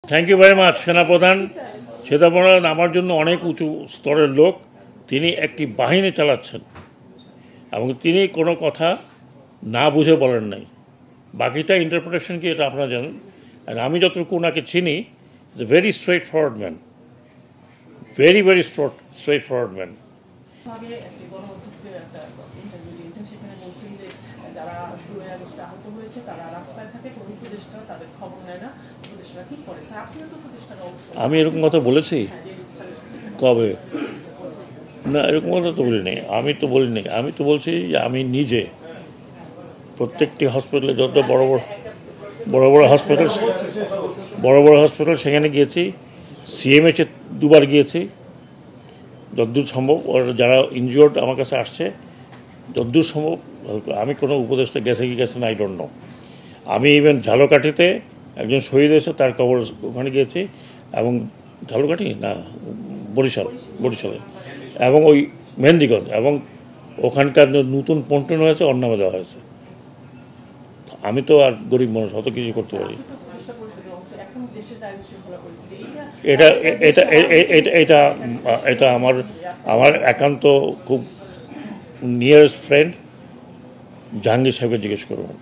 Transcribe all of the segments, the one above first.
Thank you very much. সেনাপ্রধান আমার জন্য অনেক উঁচু স্তরের লোক। তিনি একটি বাহিনী চালাচ্ছেন এবং তিনি কোনো কথা না বুঝে বলেন নাই। বাকিটা ইন্টারপ্রিটেশন কি এটা আপনারা জানেন। আর আমি যতটুকু ওনাকে চিনি, very straight forward man, very very straight forward man. আমি এরকম কথা বলেছি কবে? না, এরকম কথা তো বলিনি। আমি তো বলছি যে আমি নিজে প্রত্যেকটি হসপিটালে, যত বড় বড় হসপিটাল সেখানে গিয়েছি। সিএমএইচে 2 বার গিয়েছি যতদূর সম্ভব। যারা ইনজিওর্ড আমার কাছে আসছে যতদূর সম্ভব। আমি কোনো উপদেষ্টা গেছে না, আই ডোন্ট নো। আমি ইভেন ঝালকাঠিতে একজন শহীদ হয়েছে, তার কবর ওখানে গিয়েছি। এবং ঝালকাঠি না, বরিশালে, এবং ওই মেহেন্দিগঞ্জ, এবং ওখানকার নতুন পন্টন হয়েছে, ওর নামে দেওয়া হয়েছে। আমি তো আর গরিব মানুষ, অত কিছু করতে পারি। এটা আমার একান্ত খুব নিয়ারেস্ট ফ্রেন্ড জাহাঙ্গীর সাহেবকে জিজ্ঞেস করবেন।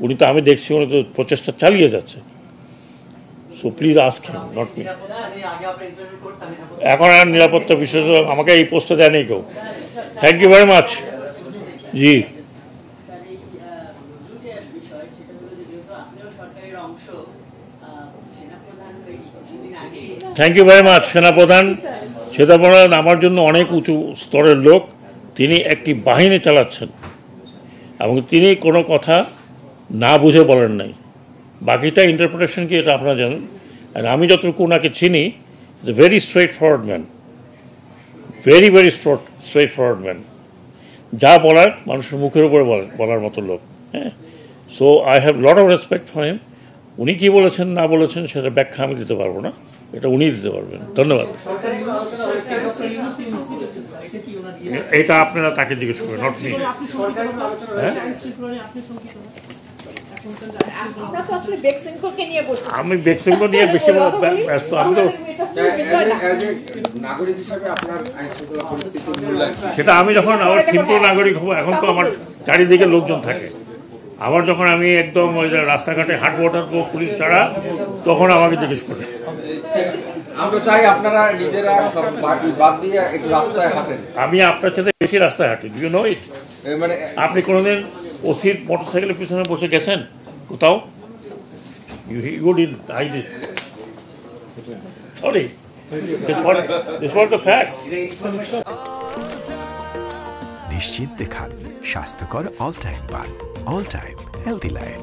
উনি তো, আমি দেখছি উনি তো প্রচেষ্টা চালিয়ে যাচ্ছে। So please ask him, not me. এখন আর নিরাপত্তা বিষয় আমাকে এই পোস্টে দেয় নেই কেউ। Thank you very much. জি, থ্যাংক ইউ ভেরি মাচ। সেনাপ্রধান আমার জন্য অনেক উঁচু স্তরের লোক। তিনি একটি বাহিনী চালাচ্ছেন এবং তিনি কোনো কথা না বুঝে বলেন নাই। বাকিটা ইন্টারপ্রিটেশন কি এটা আপনারা জানেন। আর আমি যতটুকু ওনাকে চিনি, very straight forward man, very very straight forward man. যা বলার মানুষের মুখের উপরে বলার মতো লোক। হ্যাঁ, so I have lot of respect for him. উনি কী বলেছেন না বলেছেন সেটা ব্যাখ্যা আমি দিতে পারবো না, এটা উনিই দিতে পারবেন। ধন্যবাদ। এটা আপনারা তাকে জিজ্ঞেস করবেন, নট মি। আমি বেক্সিমকো নিয়ে বেশি ব্যস্ত। আমি তো সেটা আমি যখন আমার সিম্পল নাগরিক হবো, এখন তো আমার চারিদিকে লোকজন থাকে। আবার যখন আমি একদম ওই রাস্তাঘাটে হাঁটবো টাটবো পুলিশ ছাড়া, তখন আমাকে জিজ্ঞেস করে। আমি আপনার সাথে বেশি রাস্তায় হাঁটি, ইউ নো ইট। আপনি কোনোদিন ওসির মোটরসাইকেলের পিছনে বসে গেছেন কোথাও? You didn't, I did. Sorry, this was the fact. নিশ্চিন্তে খান স্বাস্থ্যকর অল টাইম পান। All time healthy life.